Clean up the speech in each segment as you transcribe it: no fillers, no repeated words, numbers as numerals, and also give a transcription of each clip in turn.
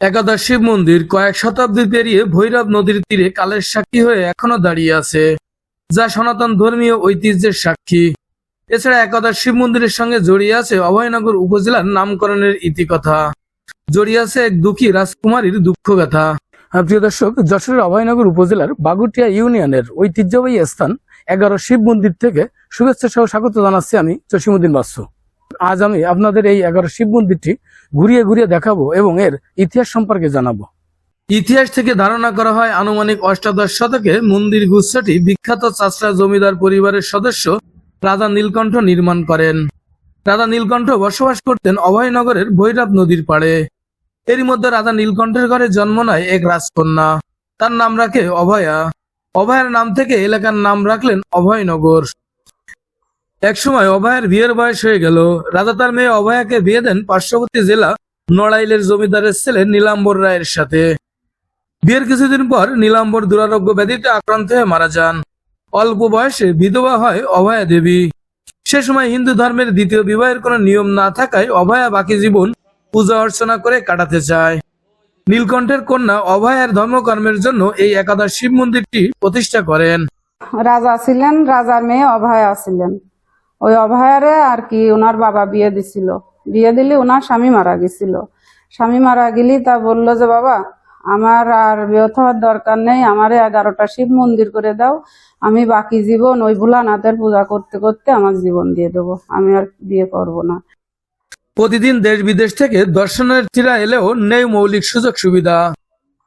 একাদশ শিব মন্দির কয়েক শতাব্দী পেরিয়ে ভৈরব নদীর তীরে কালের সাক্ষী হয়ে এখনো দাঁড়িয়ে আছে, যা সনাতন ধর্মীয় ঐতিহ্যের সাক্ষী। এছাড়া একাদশ শিব মন্দিরের সঙ্গে জড়িয়ে আছে অভয়নগর উপজেলার নামকরণের ইতিকথা, জড়িয়ে আছে এক দুঃখী রাজকুমারীর দুঃখগাথা। প্রিয় দর্শক, যশোরের অভয়নগর উপজেলার বাগুটিয়া ইউনিয়নের ঐতিহ্যবাহী স্থান 11 শিব মন্দির থেকে শুভেচ্ছা সহ স্বাগত জানাচ্ছি আমি জসিমউদ্দিন বাচ্চু। আজ আমি আপনাদের এই 11 শিব মন্দিরটি ঘুরিয়ে ঘুরিয়ে দেখাবো এবং এর ইতিহাস সম্পর্কে জানাবো। ইতিহাস থেকে ধারণা করা হয় আনুমানিক অষ্টাদশ শতকে মন্দির গুচ্ছটি বিখ্যাত চাচরা জমিদার পরিবারের সদস্য রাজা নীলকণ্ঠ নির্মাণ করেন। রাজা নীলকণ্ঠ বসবাস করতেন অভয়নগরের ভৈরব নদীর পাড়ে। এরই মধ্যে রাজা নীলকণ্ঠের ঘরে জন্ম নেয় এক রাজকন্যা। তার নাম রাখে অভয়া। অভয়ার নাম থেকে এলাকার নাম রাখলেন অভয়নগর। একসময় অভয়ার বিয়ের বয়স হয়ে গেল। রাজা তার মেয়ে অভয়াকে বিয়ে দেন পার্শ্ববর্তী জেলা নড়াইলের জমিদারের ছেলে নীলাম্বর রায়ের সাথে। বিয়ের কিছুদিন পর নীলাম্বর দুরারোগ্য ব্যাধিতে আক্রান্ত হয়ে মারা যান। অল্প বয়সে বিধবা হয় অভয়া দেবী। সে সময় হিন্দু ধর্মের দ্বিতীয় বিবাহের কোনো নিয়ম না থাকায় অভয়া বাকি জীবন পূজা অর্চনা করে কাটাতে চায়। নীলকণ্ঠের কন্যা অভয়ার ধর্মকর্মের জন্য এই একাদশ শিব মন্দিরটি প্রতিষ্ঠা করেন। রাজা ছিলেন, রাজার মেয়ে অভয়া ছিলেন। ওই অভয়ারে আর কি ওনার বাবা বিয়ে দিছিল। বিয়ে দিলে ওনার স্বামী মারা গেছিল। স্বামী মারা গেলি তা বললো যে বাবা আমার আর বিয়ে হওয়ার দরকার নেই, আমারে 11টা শিব মন্দির করে দাও, আমি বাকি জীবন ওই ভোলানাথের পূজা করতে করতে আমার জীবন দিয়ে দেবো, আমি আর বিয়ে করব না। প্রতিদিন দেশ বিদেশ থেকে দর্শনার্থীরা এলেও নেই মৌলিক সুযোগ সুবিধা।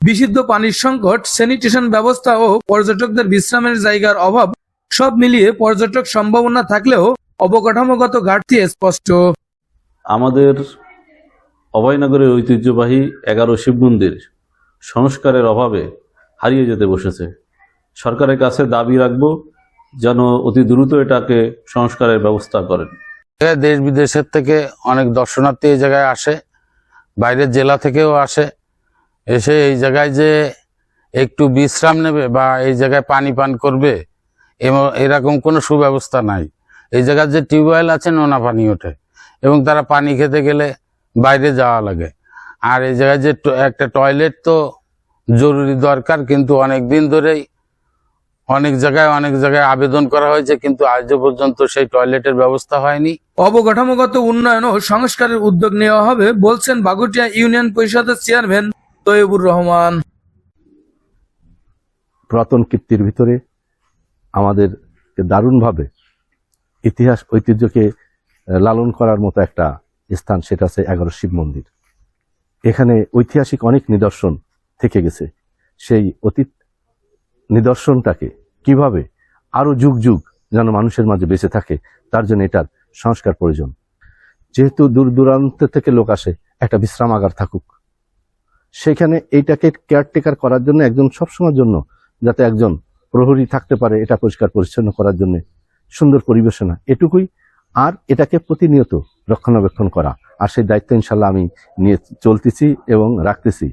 বিশুদ্ধ পানির সংকট, স্যানিটেশন ব্যবস্থা ও পর্যটকদের বিশ্রামের জায়গার অভাব সব মিলিয়ে পর্যটক সম্ভাবনা থাকলেও অবকাঠামোগত ঘাটতি স্পষ্ট। আমাদের অভয়নগরের ঐতিহ্যবাহী 11 শিব মন্দির সংস্কারের অভাবে হারিয়ে যেতে বসেছে। সরকারের কাছে দাবি রাখব যেন অতি দ্রুত এটাকে সংস্কারের ব্যবস্থা করেন। দেশ বিদেশের থেকে অনেক দর্শনার্থী এই জায়গায় আসে, বাইরের জেলা থেকেও আসে। এসে এই জায়গায় যে একটু বিশ্রাম নেবে বা এই জায়গায় পানি পান করবে এরকম কোনো সুব্যবস্থা নাই। এই জায়গায় যে টিউবওয়েল আছে নোনা পানি ওঠে এবং তারা পানি খেতে গেলে বাইরে যাওয়া লাগে। আর এই জায়গায় যে একটা টয়লেট তো জরুরি দরকার, কিন্তু অনেক দিন ধরেই অনেক জায়গায় আবেদন করা হয়েছে, কিন্তু আজও পর্যন্ত সেই টয়লেটের ব্যবস্থা হয়নি। অবকাঠামোগত উন্নয়ন ও সংস্কারের উদ্যোগ নেওয়া হবে বলছেন বাগুটিয়া ইউনিয়ন পরিষদের চেয়ারম্যান তৈয়বুর রহমান। পুরাতন কীর্তির ভিতরে আমাদের দারুণভাবে ইতিহাস ঐতিহ্যকে লালন করার মতো একটা স্থান, সেটা হচ্ছে 11 শিব মন্দির। এখানে ঐতিহাসিক অনেক নিদর্শন থেকে গেছে। সেই অতীত নিদর্শনটাকে কিভাবে আরো যুগ যুগ যেন মানুষের মাঝে বেঁচে থাকে, তার জন্য এটার সংস্কার প্রয়োজন। যেহেতু দূর দূরান্ত থেকে লোক আসে, একটা বিশ্রামাগার থাকুক সেখানে। এইটাকে কেয়ারটেকার করার জন্য একজন সবসময়ের জন্য যাতে একজন প্রহরী থাকতে পারে, এটা পরিষ্কার পরিচ্ছন্ন করার জন্য, সুন্দর পরিবেশনা, এটুকুই। আর এটাকে প্রতিনিয়ত রক্ষণাবেক্ষণ করা, আর সেই দায়িত্ব ইনশাল্লাহ আমি নিয়ে চলতেছি এবং রাখতেছি।